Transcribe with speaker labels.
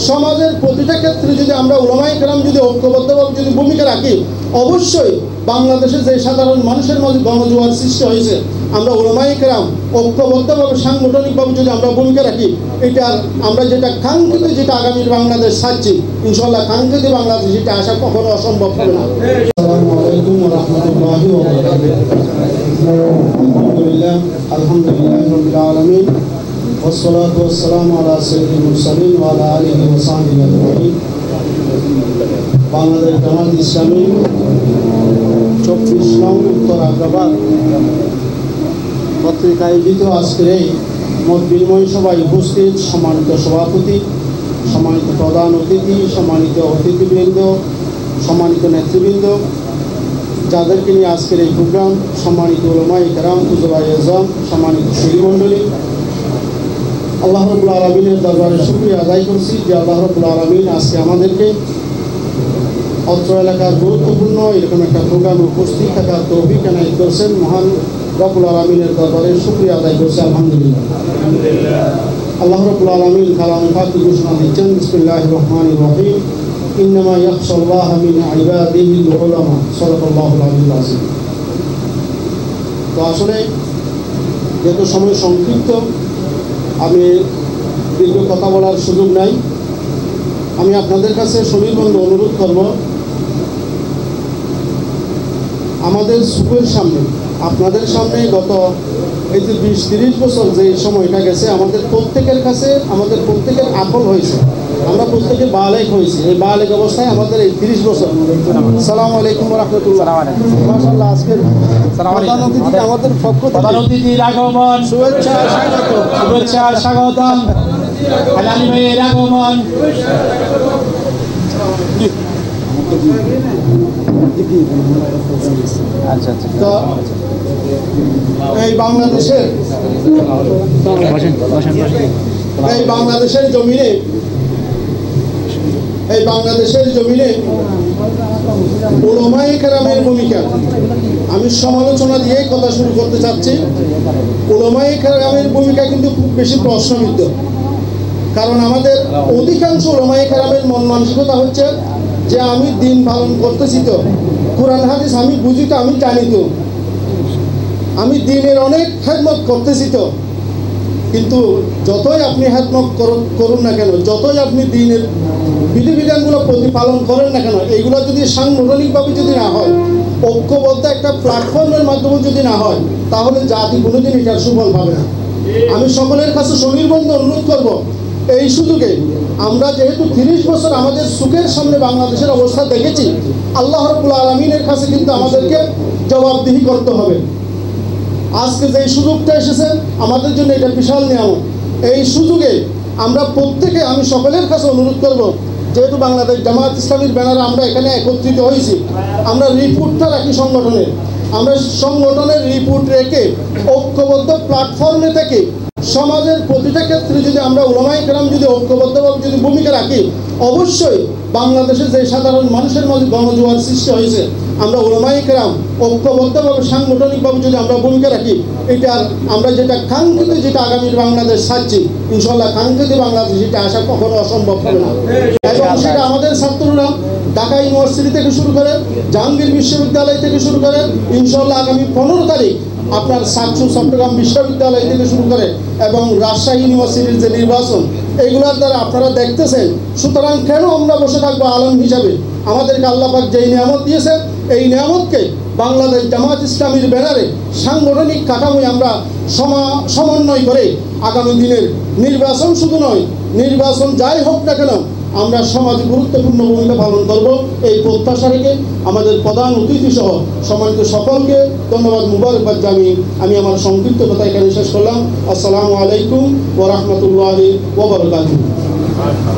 Speaker 1: সমাজের প্রতিটা ক্ষেত্রে যদি আমরা উলামায়ে কেরাম যদি ঐক্যবদ্ধভাবে যদি ভূমিকা রাখি, অবশ্যই বাংলাদেশে যে সাধারণ মানুষের মাঝে গণজোয়ার সৃষ্টি হয়েছে, আমরা উলামায়ে কেরাম ঐক্যবদ্ধভাবে সাংগঠনিকভাবে যদি আমরা ভূমিকা রাখি, এটা আমরা যেটা কাঙ্ক্ষিত, যেটা আগামীর বাংলাদেশ চাচ্ছি, ইনশাআল্লাহ কাঙ্ক্ষিত বাংলাদেশ এটা আসা কখনো অসম্ভব হবে না। আসসালামু আলাইকুম ওয়া রাহমাতুল্লাহি ওয়া বারাকাতুহু। আলহামদুলিল্লাহ রাব্বিল আলামিন ওয়াসসালাতু ওয়াসসালামু আলা সাইয়্যিদিল মুরসালিন ওয়া আলা আলিহি ওয়া সাহবিহি আজমাইন। বাংলাদেশ জামাত ইসলামী 24 নং উত্তর আগ্রাবাদ কর্তৃক আয়োজিত আজকের এই মত বিনিময় সভায় উপস্থিত সম্মানিত সভাপতি, সম্মানিত প্রধান অতিথি, সম্মানিত অতিথিবৃন্দ, সম্মানিত নেতৃবৃন্দ, যাদেরকে নিয়ে আজকের এই প্রোগ্রাম, সম্মানিত উলামায়ে কেরাম, ফুজুলায়ে আযম, সম্মানিত সুধীমণ্ডলী, আল্লাহ রাব্বুল আলামিনের দরবারে শুকরিয়া আদায় করছি যে আল্লাহ রাব্বুল আলামিন আজকে আমাদেরকে অত্র এলাকার গুরুত্বপূর্ণ এরকম একটা প্রোগ্রামে উপস্থিত থাকার তৌফিক এনায়েত করেছেন। মহান রব্বুল আলামিনের দরবারে শুকরিয়া আদায় করছি, আলহামদুলিল্লাহ। আল্লাহ রাব্বুল আলামিন কালামে পাকে ঘোষণা দিচ্ছেন, বিসমিল্লাহির রহমানির রহিম, ইন্নামা ইয়াখশাল্লাহা মিন ইবাদিহিল উলামা, সাদাকাল্লাহুল আলিয়্যুল আযীম। তো আসলে যেহেতু সময় সংক্ষিপ্ত, আমি দীর্ঘ কথা বলার সুযোগ নাই। আমি আপনাদের কাছে সবিনম্র অনুরোধ করব, আমাদের সুখের সামনে, আপনাদের সামনে গত এই যে 20-30 বছর যে সময়টা গেছে, আমাদের প্রত্যেকের কাছে আমাদের প্রত্যেকের আকল হয়েছে, আমরা প্রত্যেকে বালেগ হয়েছি। এই বালেগ অবস্থায় আমাদের এই 30 বছর। আসসালামু আলাইকুম ওয়া রাহমাতুল্লাহ। মাশাআল্লাহ, আজকের প্রধান অতিথি আমাদের পক্ষ থেকে
Speaker 2: প্রধান অতিথির আগমন,
Speaker 1: শুভেচ্ছা
Speaker 2: স্বাগতম, আলালী ভাইয়ের আগমন। আচ্ছা আচ্ছা,
Speaker 1: তো এই বাংলাদেশের জমিনে উলামায়ে কেরামের ভূমিকা আমি সমালোচনা দিয়ে কথা শুরু করতে চাচ্ছি। উলামায়ে কেরামের ভূমিকা কিন্তু খুব বেশি প্রশ্নবিদ্ধ, কারণ আমাদের অধিকাংশ উলামায়ে কেরামের মন মানসিকতা হচ্ছে যে আমি দিন পালন করতেছি, তো কোরআন হাদিস আমি বুঝি, তো আমি জানি, তো আমি দিনের অনেক খেদমত করতেছি। তো কিন্তু যতই আপনি খেদমত করুন না কেন, যতই আপনি দিনের বিধিবিধানগুলো প্রতিপালন করেন না কেন, এইগুলো যদি সাংগঠনিকভাবে যদি না হয়, ঐক্যবদ্ধ একটা প্ল্যাটফর্মের মাধ্যমে যদি না হয়, তাহলে জাতি কোনোদিন এটার সুফল পাবে না। আমি সকলের কাছে সনির্বন্ধ অনুরোধ করব, এই সুযোগে আমরা যেহেতু 30 বছর আমাদের সুখের সামনে বাংলাদেশের অবস্থা দেখেছি, আল্লাহ রাব্বুল আলামিনের কাছে কিন্তু আমাদেরকে জবাবদিহি করতে হবে। আজকে যে সুযোগটা এসেছে আমাদের জন্য এটা বিশাল নিয়ামত। এই সুযোগে আমরা প্রত্যেকে, আমি সকলের কাছে অনুরোধ করব, যেহেতু বাংলাদেশ জামাত ইসলামীর ব্যানারে আমরা এখানে একত্রিত হয়েছি, আমরা রিপোর্টটা রাখি সংগঠনের, আমরা সংগঠনের রিপোর্ট রেখে ঐক্যবদ্ধ প্ল্যাটফর্মে থেকে সমাজের প্রতিটা ক্ষেত্রে যদি আমরা উলামায়ে কেরাম যদি ঐক্যবদ্ধভাবে যদি ভূমিকা রাখি, অবশ্যই বাংলাদেশে যে সাধারণ মানুষের মাঝে গণজোয়ার সৃষ্টি হয়েছে, আমরা উলামায়ে কেরাম ঐক্যবদ্ধভাবে সাংগঠনিকভাবে যদি আমরা ভূমিকা রাখি, এটা আমরা যেটা কাঙ্ক্ষিত, যেটা আগামীর বাংলাদেশ চাচ্ছি, ইনশাআল্লাহ কাঙ্ক্ষিত বাংলাদেশ এটা আসা কখনো অসম্ভব হবে না। এবং সেটা আমাদের ছাত্ররা ঢাকা ইউনিভার্সিটি থেকে শুরু করে, জাহাঙ্গীর বিশ্ববিদ্যালয় থেকে শুরু করে, ইনশাআল্লাহ আগামী 15 তারিখ আপনার সাতসু চট্টগ্রাম বিশ্ববিদ্যালয় থেকে শুরু করে এবং রাজশাহী ইউনিভার্সিটির যে নির্বাচন, এইগুলোর দ্বারা আপনারা দেখতেছেন। সুতরাং কেন আমরা বসে থাকবো আলম হিসাবে? আমাদেরকে আল্লাহ পাক যেই নিয়ামত দিয়েছেন, এই নিয়ামতকে বাংলাদেশ জামাত ইসলামীর ব্যানারে সাংগঠনিক কাঠামোয় আমরা সমন্বয় করে আগামী দিনের নির্বাচন, শুধু নয় নির্বাচন যাই হোক না কেন, আমরা সমাজে গুরুত্বপূর্ণ ভূমিকা পালন করব, এই প্রত্যাশা রেখে আমাদের প্রধান অতিথি সহ সম্মানিত সকলকে ধন্যবাদ, মুবারকবাদ জানিয়ে আমি আমার সংক্ষিপ্ত কথা এখানে শেষ করলাম। আসসালামু আলাইকুম ওয়া রাহমাতুল্লাহি ওয়া বারাকাতুহু।